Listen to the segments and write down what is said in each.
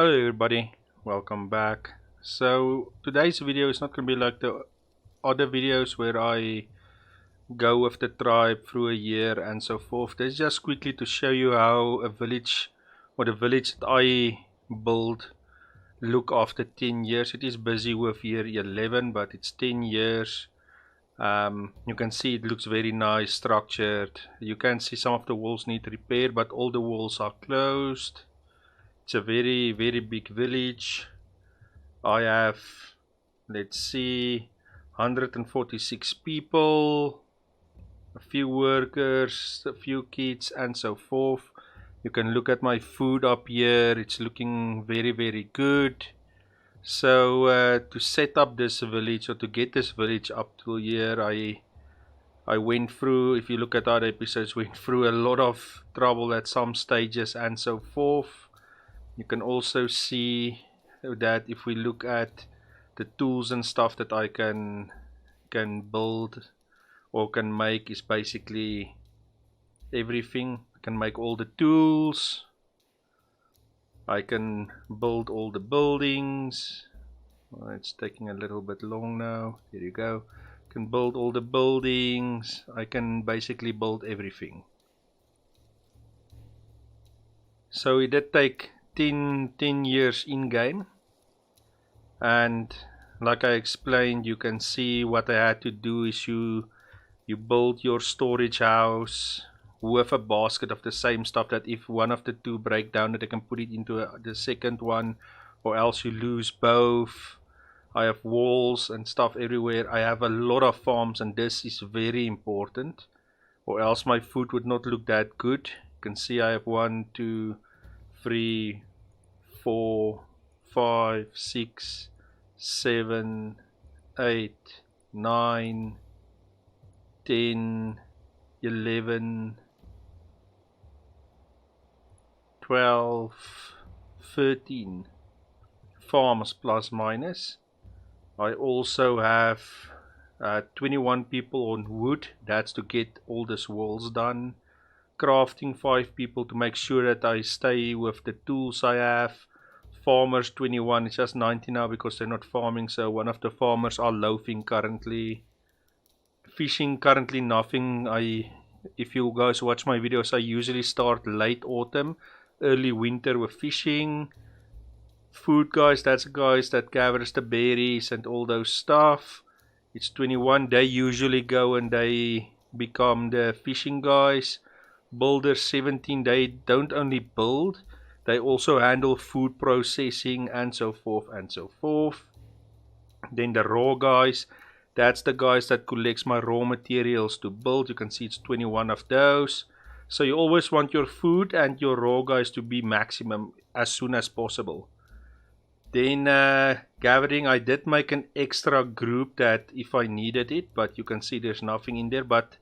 Hello everybody, welcome back. So today's video is not going to be like the other videos where I go with the tribe through a year and so forth. This is just quickly to show you how a village or the village that I build look after 10 years. It is busy with year 11, but it's 10 years. You can see it looks very nice, structured. You can see some of the walls need repair, but all the walls are closed. It's a very big village. I have, let's see, 146 people, a few workers, a few kids and so forth. You can look at my food up here. It's looking very good. So to set up this village, or to get this village up to here, I went through, if you look at other episodes, went through a lot of trouble at some stages and so forth. You can also see that if we look at the tools and stuff that I can build or can make, is basically everything. I can make all the tools. I can build all the buildings. Well, it's taking a little bit long now. Here you go. I can build all the buildings. I can basically build everything. So it did take 10 years in game, and like I explained, you can see what I had to do is you build your storage house with a basket of the same stuff, that if one of the two break down, that I can put it into the second one, or else you lose both. I have walls and stuff everywhere. I have a lot of farms, and this is very important, or else my food would not look that good. You can see I have 1, 2, 3, 4, 5, 6, 7, 8, 9, 10, 11, 12, 13 farms plus minus. I also have 21 people on wood. That's to get all these walls done. Crafting 5 people to make sure that I stay with the tools I have. Farmers 21, it's just 90 now because they're not farming, so one of the farmers are loafing currently. Fishing currently nothing. If you guys watch my videos, I usually start late autumn, early winter with fishing. Food guys, that's guys that gathers the berries and all those stuff. It's 21, they usually go and they become the fishing guys. Builders 17, they don't only build, they also handle food processing and so forth and so forth. Then the raw guys, that's the guys that collects my raw materials to build. You can see it's 21 of those. So you always want your food and your raw guys to be maximum as soon as possible. Then gathering, I did make an extra group that if I needed it, but you can see there's nothing in there. But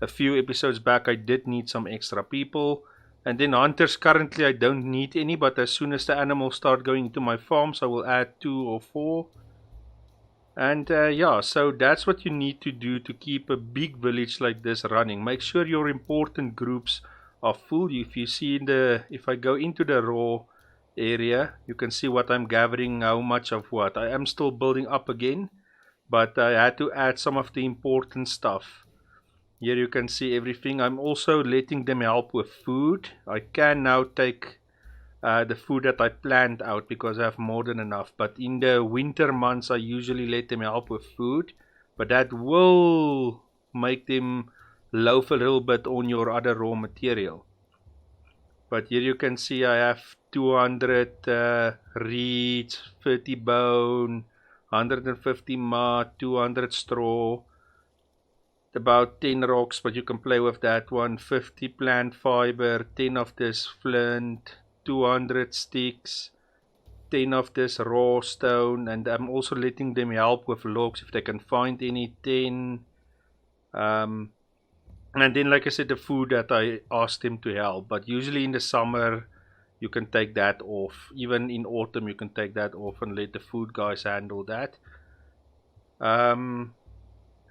a few episodes back I did need some extra people. And then hunters, currently I don't need any, but as soon as the animals start going into my farms, I will add 2 or 4. And yeah, so that's what you need to do to keep a big village like this running. Make sure your important groups are full. If you see if I go into the raw area, you can see what I'm gathering, how much of what. I am still building up again, but I had to add some of the important stuff. Here you can see everything. I'm also letting them help with food. I can now take the food that I planned out because I have more than enough. But in the winter months, I usually let them help with food. But that will make them loaf a little bit on your other raw material. But here you can see I have 200 reeds, 30 bone, 150 mud, 200 straw, about 10 rocks, but you can play with that one, 50 plant fiber, 10 of this flint, 200 sticks, 10 of this raw stone, and I'm also letting them help with logs if they can find any, 10. And then, like I said, the food that I asked them to help. But usually in the summer, you can take that off. Even in autumn, you can take that off and let the food guys handle that.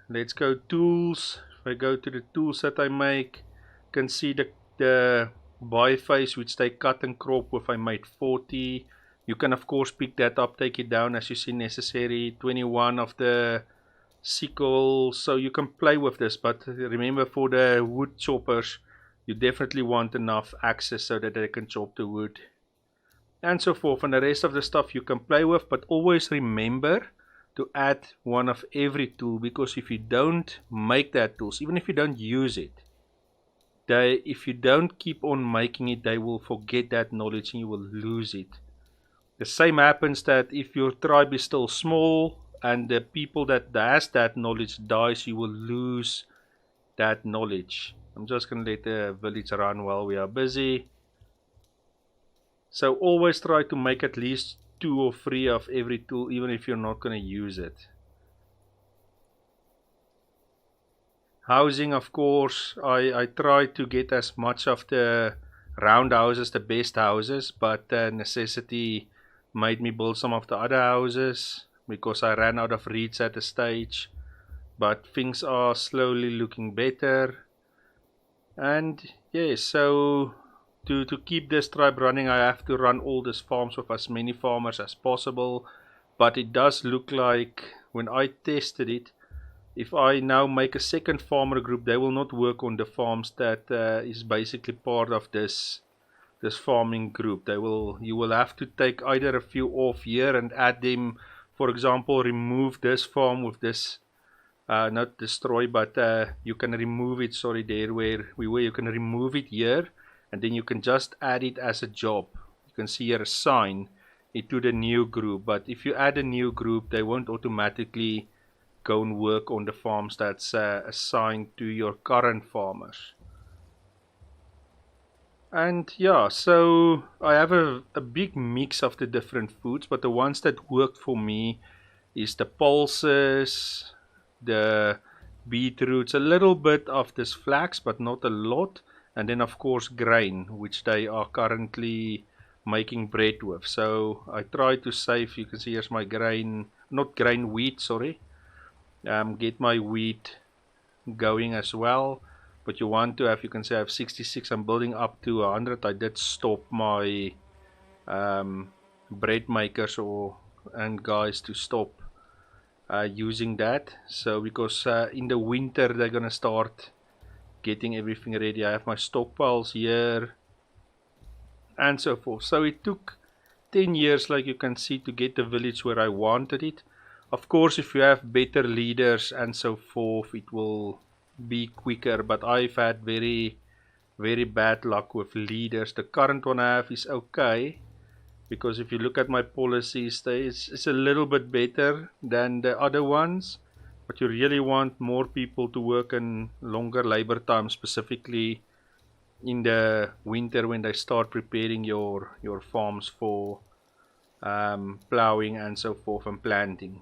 Let's go tools. If I go to the tools that I make, you can see the biface which they cut and crop with. I made 40. You can of course pick that up, take it down as you see necessary. 21 of the sickle, so you can play with this, but remember, for the wood choppers you definitely want enough access so that they can chop the wood and so forth. And the rest of the stuff you can play with, but always remember to add one of every tool, because if you don't make that tools, even if you don't use it, if you don't keep on making it, they will forget that knowledge and you will lose it. The same happens that if your tribe is still small and the people that has that knowledge dies, you will lose that knowledge. I'm just going to let the village run while we are busy. So always try to make at least 2 or 3 of every tool, even if you're not going to use it. Housing, of course, I try to get as much of the round houses, the best houses, but necessity made me build some of the other houses because I ran out of reeds at the stage. But things are slowly looking better. And yeah, so to keep this tribe running, I have to run all these farms with as many farmers as possible. But it does look like, when I tested it, if I now make a second farmer group, they will not work on the farms that is basically part of this farming group. You will have to take either a few off here and add them. For example, remove this farm with this, not destroy, but you can remove it, sorry, there where we were, you can remove it here, and then you can just add it as a job. You can see here, assign it to the new group. But if you add a new group, they won't automatically go and work on the farms that's assigned to your current farmers. And yeah, so I have a big mix of the different foods, but the ones that worked for me is the pulses, the beetroots, a little bit of this flax, but not a lot, and then of course grain, which they are currently making bread with. So I try to save, you can see here's my grain, not grain, wheat, sorry. Get my wheat going as well, but you want to have, you can say I have 66, I'm building up to 100. I did stop my bread makers and guys to stop using that, so because in the winter they're gonna start getting everything ready. I have my stockpiles here and so forth. So it took 10 years, like you can see, to get the village where I wanted it. Of course, if you have better leaders and so forth, it will be quicker, but I've had very bad luck with leaders. The current one I have is okay, because if you look at my policies, it's a little bit better than the other ones, but you really want more people to work in longer labor time, specifically in the winter when they start preparing your farms for plowing and so forth and planting.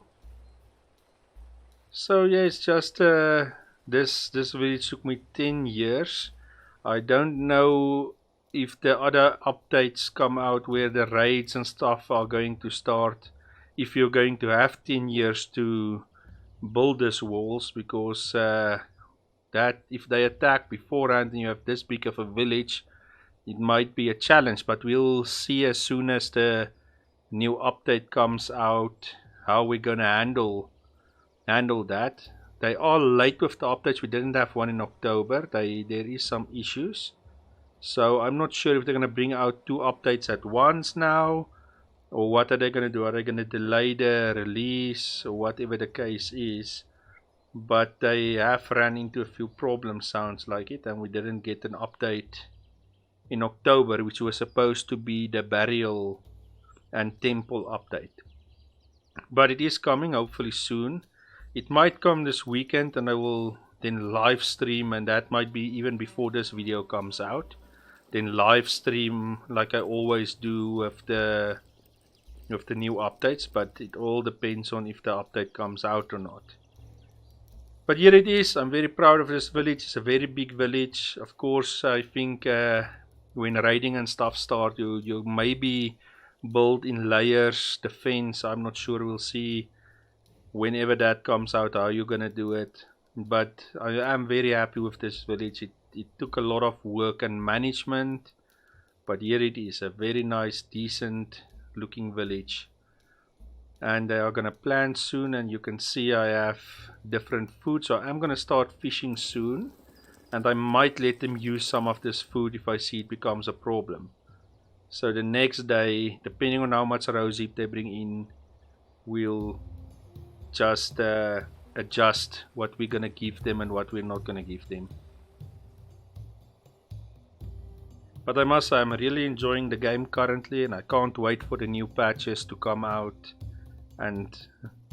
So yeah, it's just this village took me 10 years. I don't know if the other updates come out where the raids and stuff are going to start, if you're going to have 10 years to build these walls, because that if they attack beforehand and you have this big of a village, it might be a challenge. But we'll see as soon as the new update comes out how we're gonna handle that. They are late with the updates. We didn't have one in October. There is some issues, so I'm not sure if they're gonna bring out 2 updates at once now, or what are they gonna do. Are they gonna delay the release or whatever the case is? But they have ran into a few problems, sounds like it, and we didn't get an update in October, which was supposed to be the burial and temple update. But it is coming, hopefully soon. It might come this weekend, and I will then live stream, and that might be even before this video comes out. Then live stream like I always do with the new updates, but it all depends on if the update comes out or not. But here it is. I'm very proud of this village. It's a very big village. Of course, I think when raiding and stuff start, you maybe build in layers, the fence. I'm not sure. We'll see whenever that comes out how you're gonna do it. But I am very happy with this village. It took a lot of work and management, but here it is, a very nice, decent looking village, and they are gonna plant soon. And you can see I have different food, so I'm gonna start fishing soon, and I might let them use some of this food if I see it becomes a problem. So the next day, depending on how much rose hip they bring in, we'll just adjust what we're gonna give them and what we're not gonna give them. But I must say, I'm really enjoying the game currently, and I can't wait for the new patches to come out, and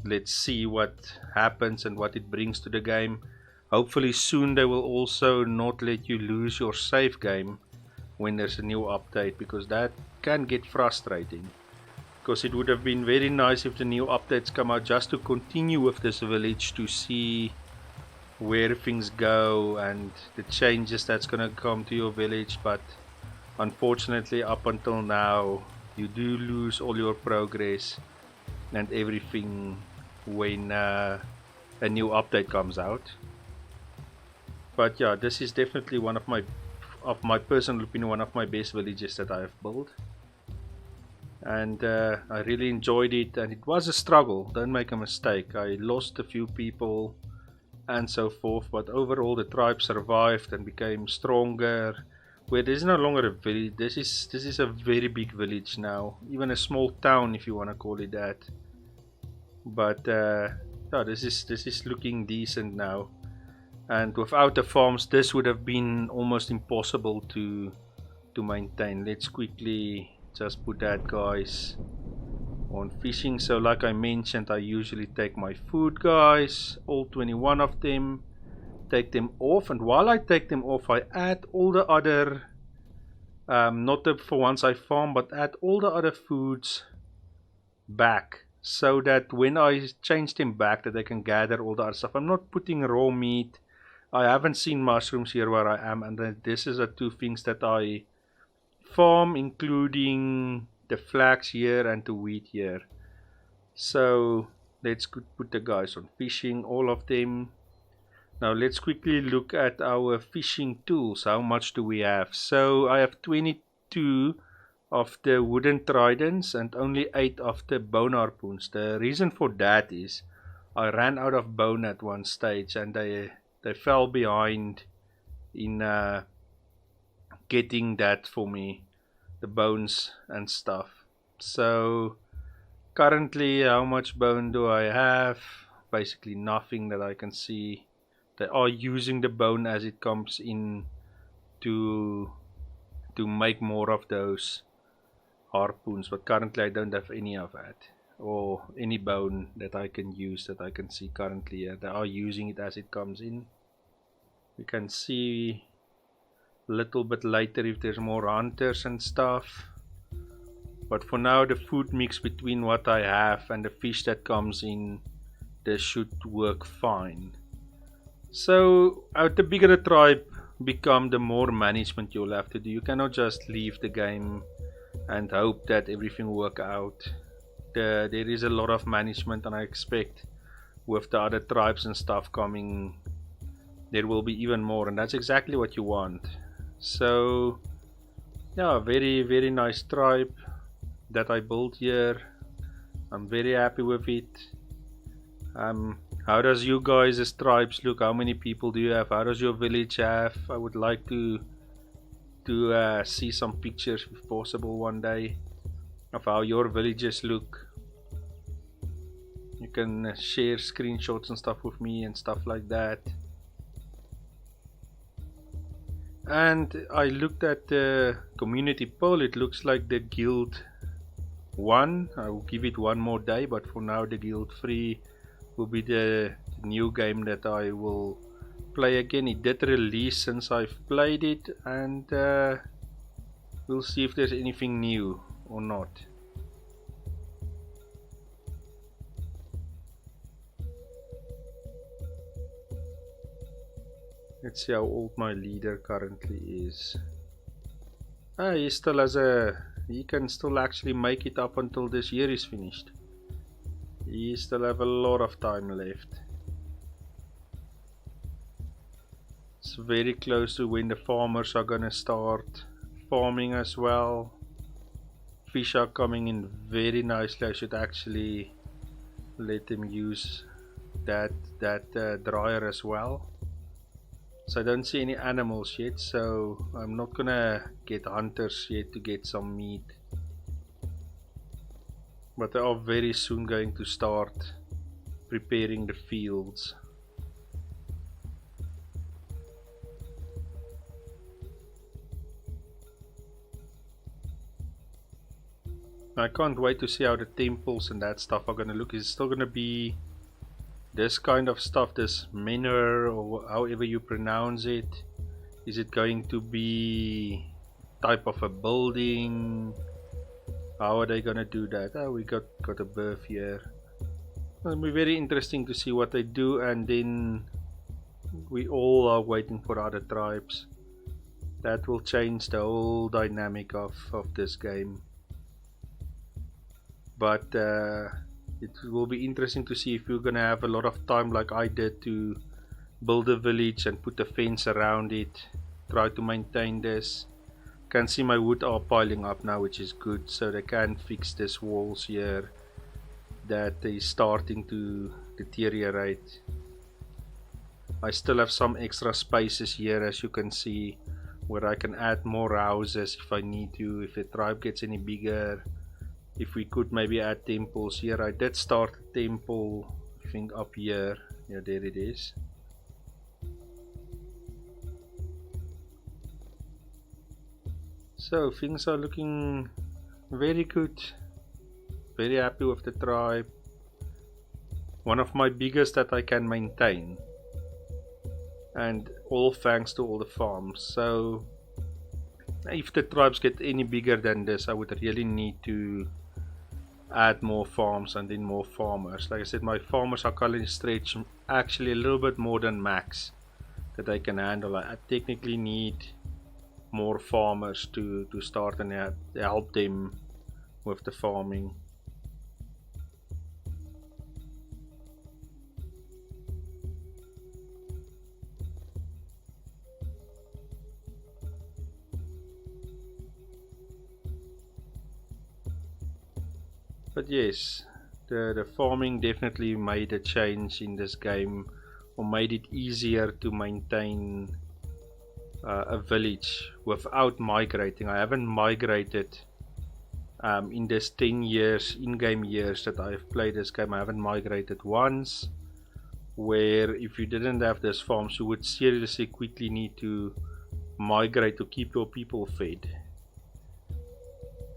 let's see what happens and what it brings to the game. Hopefully soon they will also not let you lose your save game when there's a new update, because that can get frustrating. Because it would have been very nice if the new updates come out just to continue with this village, to see where things go and the changes that's gonna come to your village. But unfortunately, up until now, you do lose all your progress and everything when a new update comes out. But yeah, this is definitely one of my personal opinion, one of my best villages that I have built, and I really enjoyed it. And it was a struggle, don't make a mistake. I lost a few people and so forth, but overall the tribe survived and became stronger. Where this is no longer a village, this is a very big village now, even a small town if you want to call it that. But yeah, this is looking decent now, and without the farms this would have been almost impossible to maintain. Let's quickly just put that, guys, on fishing. So like I mentioned, I usually take my food, guys, all 21 of them, take them off, and while I take them off, I add all the other not the for once I farm, but add all the other foods back, so that when I change them back, that I can gather all the other stuff. I'm not putting raw meat. I haven't seen mushrooms here where I am, and then this is the two things that I farm, including the flax here and the wheat here. So let's put the guys on fishing, all of them. Now let's quickly look at our fishing tools. How much do we have? So I have 22 of the wooden tridents and only 8 of the bone harpoons. The reason for that is I ran out of bone at one stage, and they fell behind in getting that for me, the bones and stuff. So currently, how much bone do I have? Basically nothing that I can see. They are using the bone as it comes in to make more of those harpoons, but currently I don't have any of that, or any bone that I can use that I can see currently here. They are using it as it comes in. We can see a little bit later if there's more hunters and stuff, but for now the food mix between what I have and the fish that comes in, this should work fine. So the bigger the tribe become, the more management you'll have to do. You cannot just leave the game and hope that everything will work out. There is a lot of management, and I expect with the other tribes and stuff coming, there will be even more, and that's exactly what you want. So yeah, very very nice tribe that I built here. I'm very happy with it. How does you guys as tribes look? How many people do you have? How does your village have? I would like to see some pictures if possible one day of how your villages look. You can share screenshots and stuff with me and stuff like that. And I looked at the community poll. It looks like the guild won. I will give it one more day, but for now the guild 3 will be the new game that I will play again. It did release since I've played it, and we'll see if there's anything new or not. Let's see how old my leader currently is. He still has he can still actually make it up until this year is finished. He still have a lot of time left. It's very close to when the farmers are gonna start farming as well. fish are coming in very nicely. I should actually let them use that dryer as well. So I don't see any animals yet, so I'm not gonna get hunters yet to get some meat. But they are very soon going to start preparing the fields. I can't wait to see how the temples and that stuff are gonna look. Is it still gonna be this kind of stuff, this menor or however you pronounce it? Is it going to be type of a building? How are they gonna do that? Oh, we got a birth here. It'll be very interesting to see what they do, and then we all are waiting for other tribes. That will change the whole dynamic of this game. But it will be interesting to see if you're gonna have a lot of time like I did to build a village and put a fence around it, try to maintain this. Can see my wood are piling up now, which is good, so they can fix this walls here that is starting to deteriorate. I still have some extra spaces here, as you can see, where I can add more houses if I need to, if the tribe gets any bigger. If we could maybe add temples here. I did start a temple, I think up here. Yeah, there it is. So things are looking very good. Very happy with the tribe. One of my biggest that I can maintain. And all thanks to all the farms. So if the tribes get any bigger than this, I would really need to add more farms and then more farmers. Like I said, my farmers are currently stretched actually a little bit more than max that I can handle. I technically need more farmers to start and help them with the farming. But yes, the farming definitely made a change in this game, or made it easier to maintain a village without migrating. I haven't migrated in this 10 years, in-game years that I've played this game. I haven't migrated once, where if you didn't have these farms, you would seriously quickly need to migrate to keep your people fed.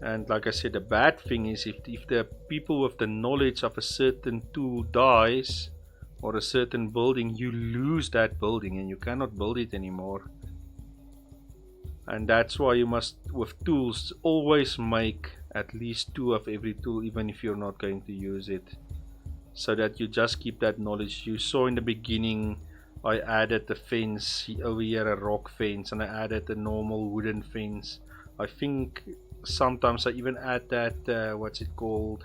And like I said, the bad thing is if the people with the knowledge of a certain tool dies, or a certain building, you lose that building and you cannot build it anymore. And that's why you must, with tools, always make at least 2 of every tool, even if you're not going to use it, so that you just keep that knowledge. You saw in the beginning I added the fence over here, a rock fence, and I added a normal wooden fence. I think sometimes I even add that what's it called,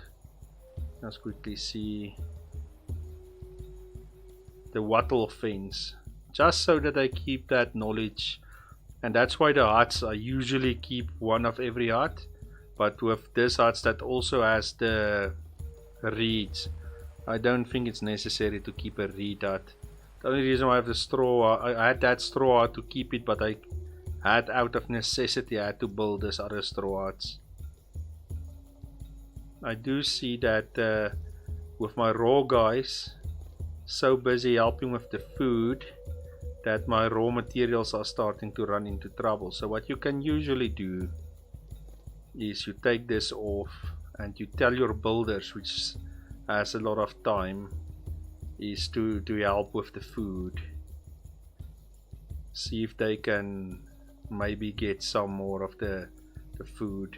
let's quickly see, the wattle fence, just so that I keep that knowledge. And that's why the huts, I usually keep 1 of every hut, but with this huts that also has the reeds, I don't think it's necessary to keep a reed hut. The only reason why I have the straw, I had that straw hut to keep it, but I had, out of necessity, I had to build this other straw huts. I do see that with my raw guys so busy helping with the food, that my raw materials are starting to run into trouble. So what you can usually do is you take this off and you tell your builders, which has a lot of time, is to help with the food. See if they can maybe get some more of the food.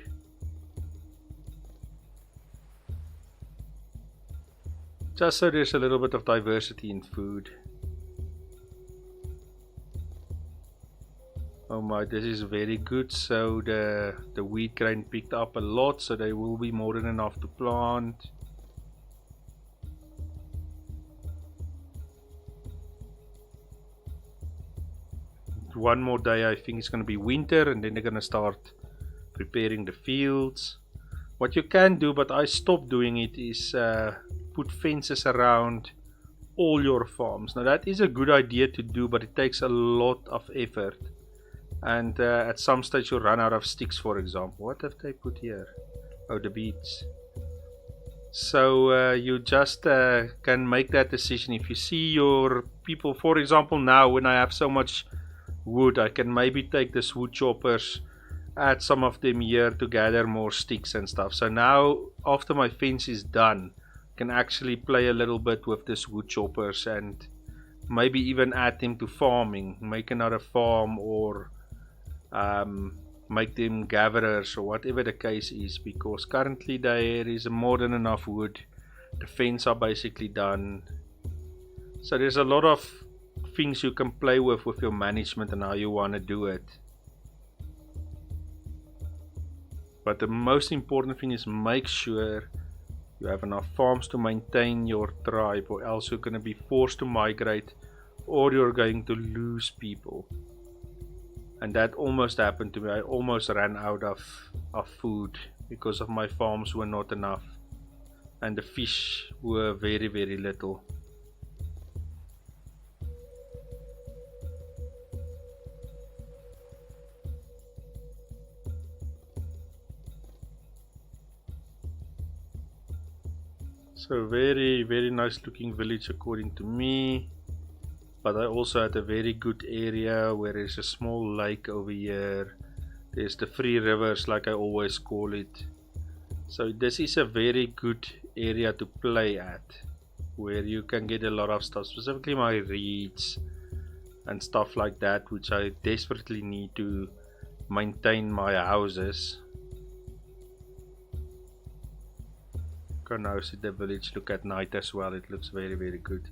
Just so there's a little bit of diversity in food. Oh my, this is very good. So the wheat grain picked up a lot, so there will be more than enough to plant. One more day, I think it's going to be winter, and then they're going to start preparing the fields. What you can do, but I stopped doing it, is put fences around all your farms. Now that is a good idea to do, but it takes a lot of effort. And at some stage you'll run out of sticks, for example. What have they put here? Oh, the beets. So you just can make that decision. If you see your people, for example, now when I have so much wood, I can maybe take this wood choppers, add some of them here to gather more sticks and stuff. So now after my fence is done, I can actually play a little bit with this wood choppers and maybe even add them to farming, make another farm, or make them gatherers or whatever the case is, because currently there is more than enough wood. The fence are basically done. So there's a lot of things you can play with your management and how you want to do it. But the most important thing is make sure you have enough farms to maintain your tribe, or else you're going to be forced to migrate, or you're going to lose people. And that almost happened to me. I almost ran out of food because of my farms were not enough, and the fish were very, very little. So very, very nice looking village according to me. But I also had a very good area where there's a small lake over here. There's the 3 rivers, like I always call it. So this is a very good area to play at, where you can get a lot of stuff, specifically my reeds and stuff like that, which I desperately need to maintain my houses. You can now see the village look at night as well. It looks very, very good.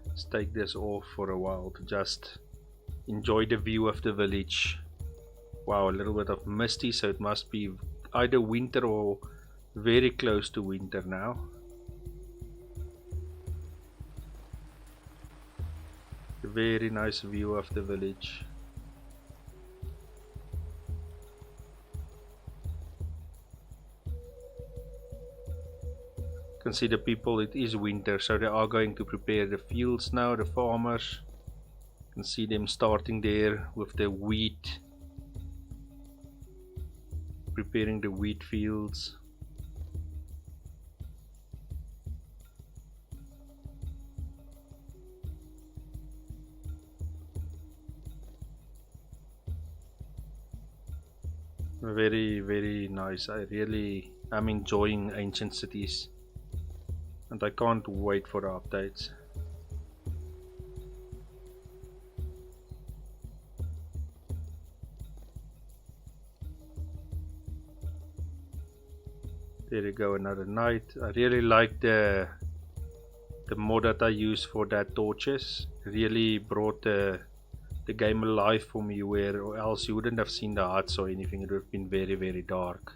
Let's take this off for a while to just enjoy the view of the village. Wow, a little bit of misty, so it must be either winter or very close to winter now. A very nice view of the village. You can see the people, it is winter, so they are going to prepare the fields now, the farmers. You can see them starting there with the wheat, preparing the wheat fields. Very, very nice. I really am enjoying Ancient Cities, and I can't wait for the updates. There you go, another night. I really like the mod that I used for that torches. Really brought the game alive for me, where or else you wouldn't have seen the huts or anything. It would have been very, very dark.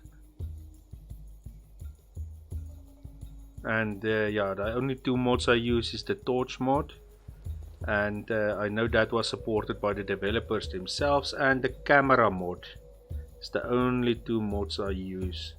And yeah, the only 2 mods I use is the torch mod, and I know that was supported by the developers themselves, and the camera mod. It's the only 2 mods I use.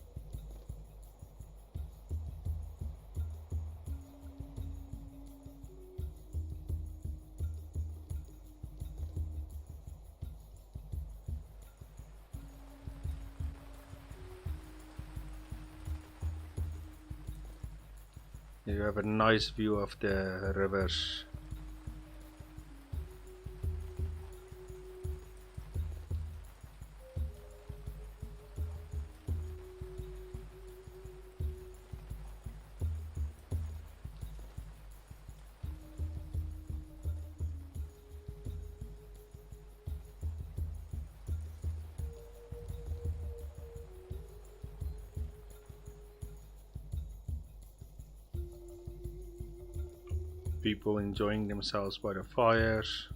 You have a nice view of the rivers. People enjoying themselves by the fires.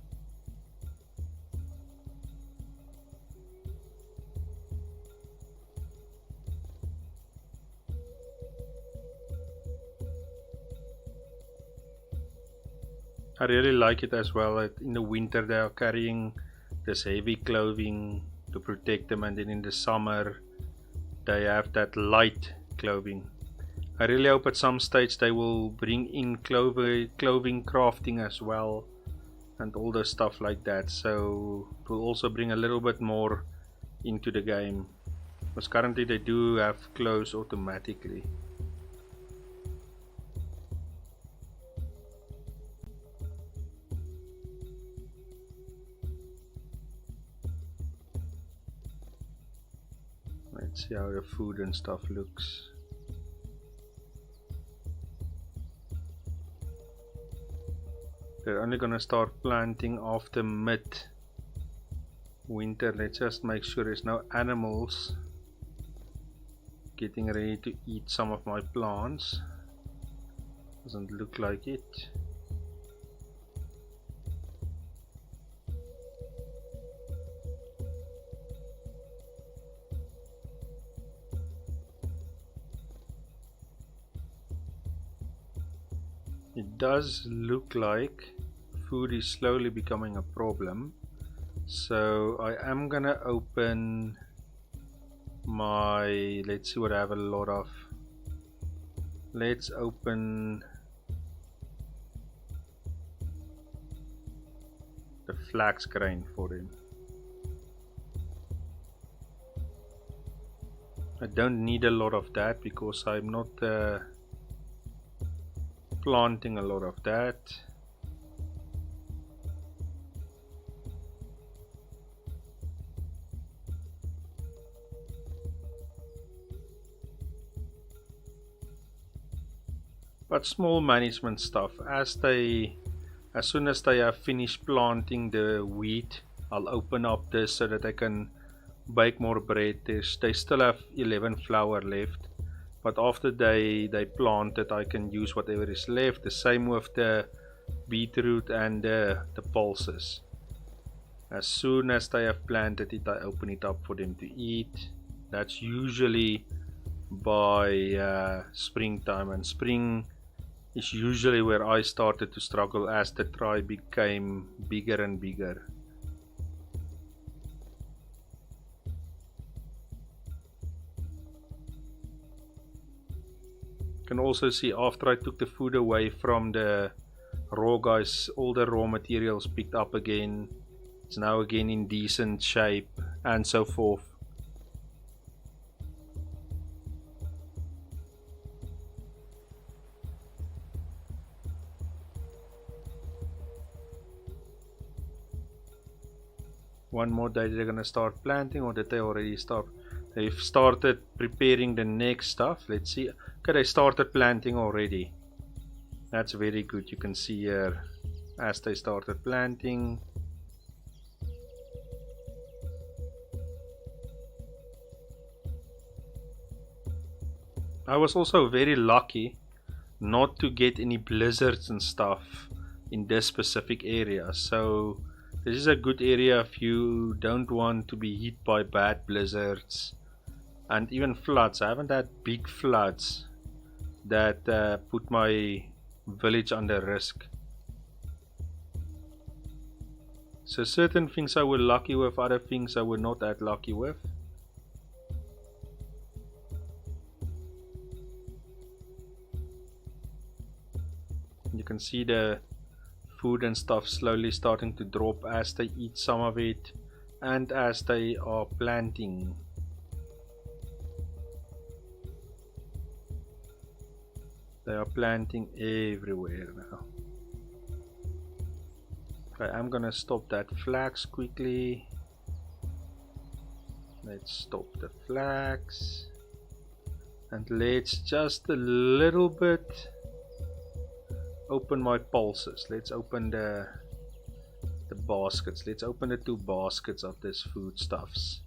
I really like it as well. In the winter they are carrying this heavy clothing to protect them, and then in the summer they have that light clothing. I really hope at some stage they will bring in clothing crafting as well, and all the stuff like that, so it will also bring a little bit more into the game, because currently they do have clothes automatically. Let's see how the food and stuff looks. They're only gonna start planting after mid-winter. Let's just make sure there's no animals getting ready to eat some of my plants. Doesn't look like it. It does look like food is slowly becoming a problem, so I am gonna open my, let's see what I have a lot of. Let's open the flax grain for him. I don't need a lot of that because I'm not planting a lot of that. But small management stuff. As soon as they have finished planting the wheat, I'll open up this so that I can bake more bread. They still have 11 flour left, but after they plant it, I can use whatever is left. The same with the beetroot and the pulses. As soon as they have planted it, I open it up for them to eat. That's usually by springtime, and spring is usually where I started to struggle as the tribe became bigger and bigger. You can also see after I took the food away from the raw guys, all the raw materials picked up again. It's now again in decent shape and so forth. One more day they're gonna start planting, or did they already start? They've started preparing the next stuff. Let's see. Okay, they started planting already. That's very good. You can see here as they started planting. I was also very lucky not to get any blizzards and stuff in this specific area, so this is a good area if you don't want to be hit by bad blizzards and even floods. I haven't had big floods that put my village under risk. So certain things I were lucky with, other things I were not that lucky with. You can see the food and stuff slowly starting to drop as they eat some of it and as they are planting. They are planting everywhere now. Okay, I'm gonna stop that flax quickly. Let's stop the flax and let's just a little bit open my pulses. Let's open the baskets. Let's open the 2 baskets of this foodstuffs.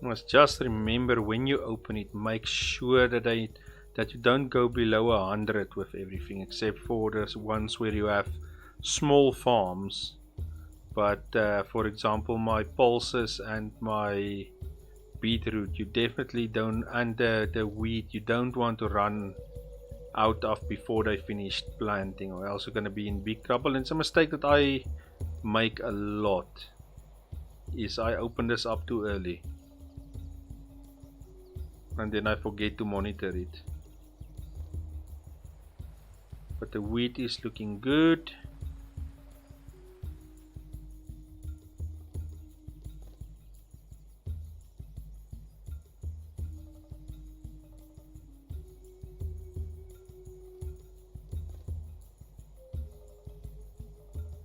Must just remember when you open it, make sure that you don't go below 100 with everything, except for those ones where you have small farms. But for example, my pulses and my beetroot, you definitely don't, and the wheat, you don't want to run out of before they finished planting, or else you're going to be in big trouble. And it's a mistake that I make a lot, is I open this up too early and then I forget to monitor it. But the wheat is looking good.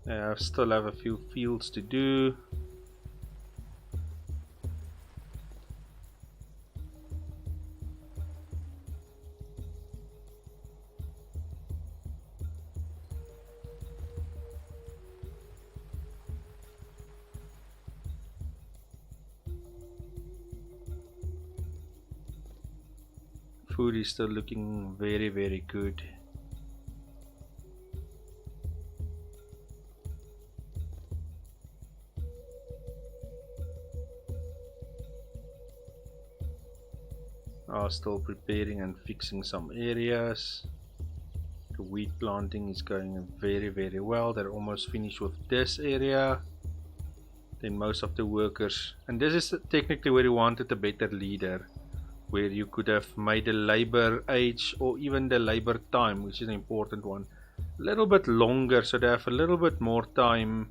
I still have a few fields to do. Food is still looking very, very good. Still preparing and fixing some areas. The wheat planting is going very, very well. They're almost finished with this area. Then most of the workers, and this is technically where you wanted a better leader, where you could have made the labor age or even the labor time, which is an important one, a little bit longer, so they have a little bit more time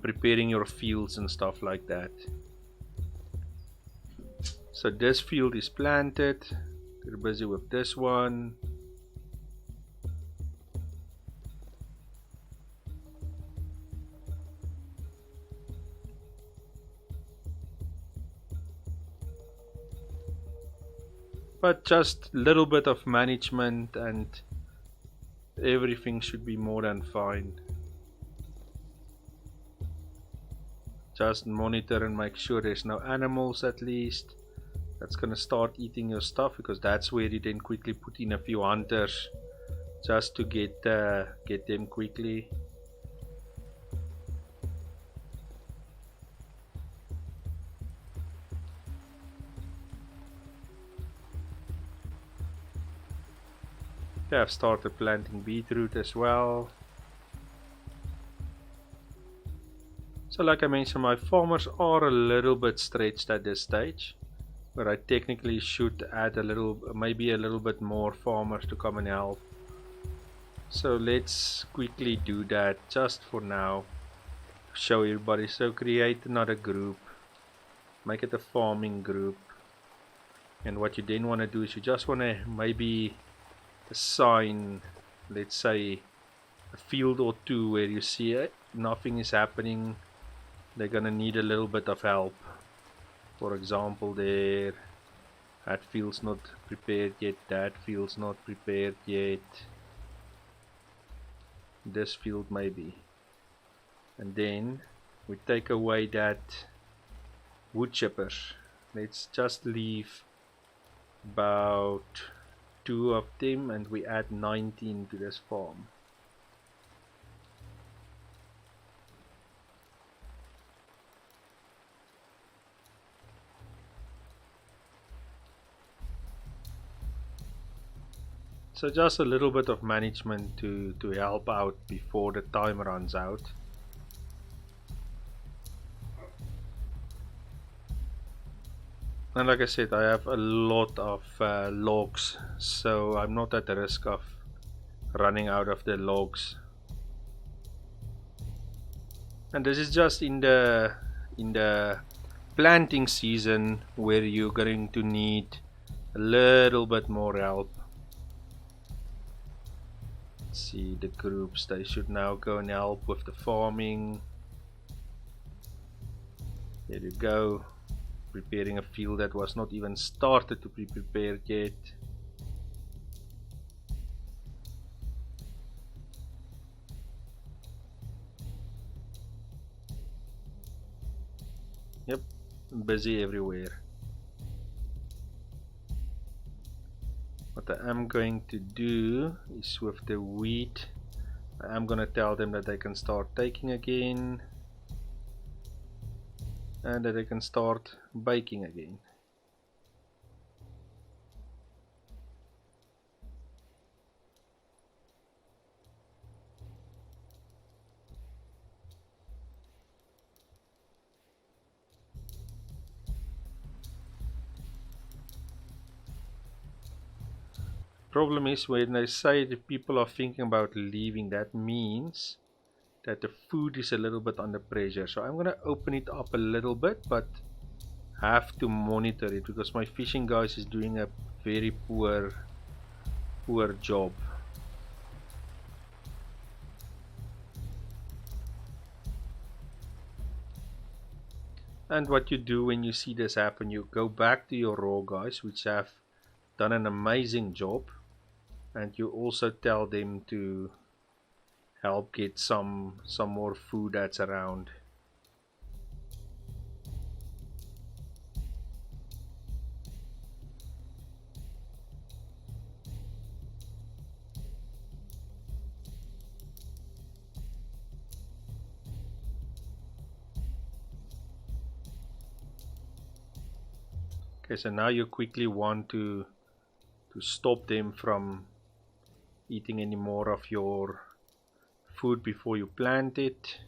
preparing your fields and stuff like that. So this field is planted. They're busy with this one. But just a little bit of management and everything should be more than fine. Just monitor and make sure there's no animals at least that's gonna start eating your stuff, because that's where you then quickly put in a few hunters just to get them quickly. I've started planting beetroot as well. So like I mentioned, my farmers are a little bit stretched at this stage, but I technically should add maybe a little bit more farmers to come and help. So let's quickly do that just for now, show everybody. So create another group, make it a farming group, and what you then want to do is you just want to maybe assign, let's say, a field or two where you see it, nothing is happening, they're gonna need a little bit of help. For example, there, that field's not prepared yet, that field's not prepared yet, this field maybe. And then we take away that wood chippers. Let's just leave about 2 of them, and we add 19 to this farm. So just a little bit of management to help out before the time runs out. And like I said, I have a lot of logs, so I'm not at the risk of running out of the logs. And this is just in the planting season, where you're going to need a little bit more help. Let's see the groups, they should now go and help with the farming. There you go. Preparing a field that was not even started to be prepared yet. Yep, busy everywhere. What I am going to do is with the wheat, I am going to tell them that they can start taking again and that they can start baking again. Problem is, when I say that people are thinking about leaving, that means that the food is a little bit under pressure. So I'm gonna open it up a little bit, but have to monitor it because my fishing guys is doing a very poor job. And what you do when you see this happen, you go back to your raw guys, which have done an amazing job, and you also tell them to help get some more food that's around. Okay, so now you quickly want to stop them from eating any more of your food before you plant it.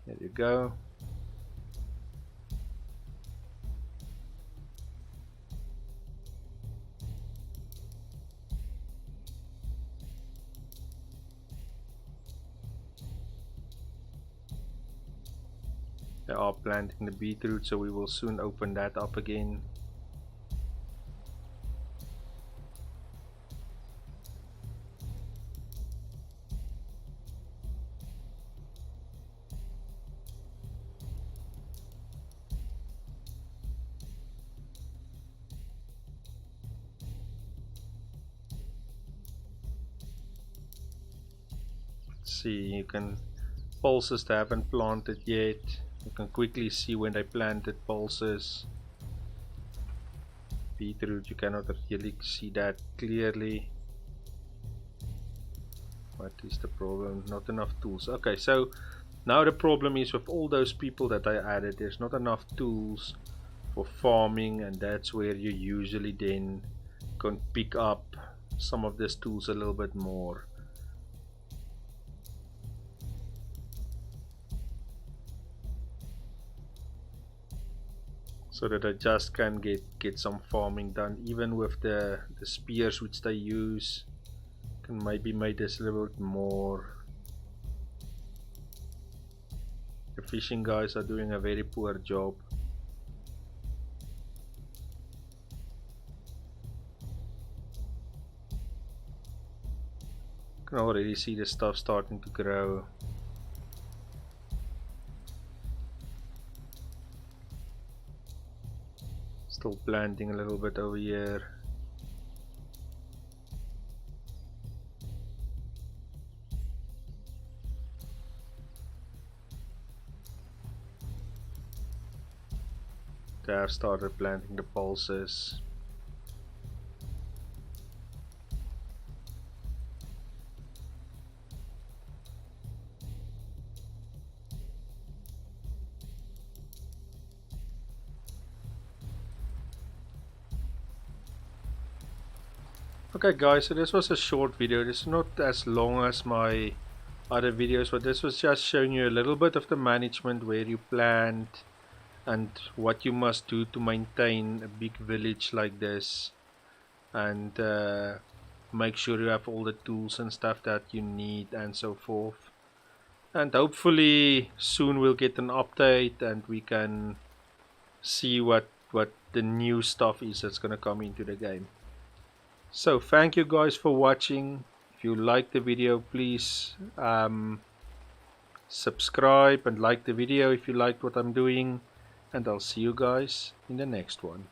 There you go. They are planting the beetroot, so we will soon open that up again. Let's see, you can pulses they haven't planted yet. You can quickly see when they planted pulses. Beetroot, you cannot really see that clearly. What is the problem? Not enough tools. Okay, so now the problem is with all those people that I added, there's not enough tools for farming, and that's where you usually then can pick up some of these tools a little bit more. So that I just can get some farming done, even with the spears which they use. Can maybe make this a little bit more. The fishing guys are doing a very poor job. You can already see the stuff starting to grow. Still planting a little bit over here. They have started planting the pulses. Okay guys, so this was a short video. This is not as long as my other videos, but this was just showing you a little bit of the management, where you plant and what you must do to maintain a big village like this, and make sure you have all the tools and stuff that you need and so forth. And hopefully soon we'll get an update and we can see what the new stuff is that's gonna come into the game. So thank you guys for watching. If you like the video, please subscribe and like the video if you liked what I'm doing, and I'll see you guys in the next one.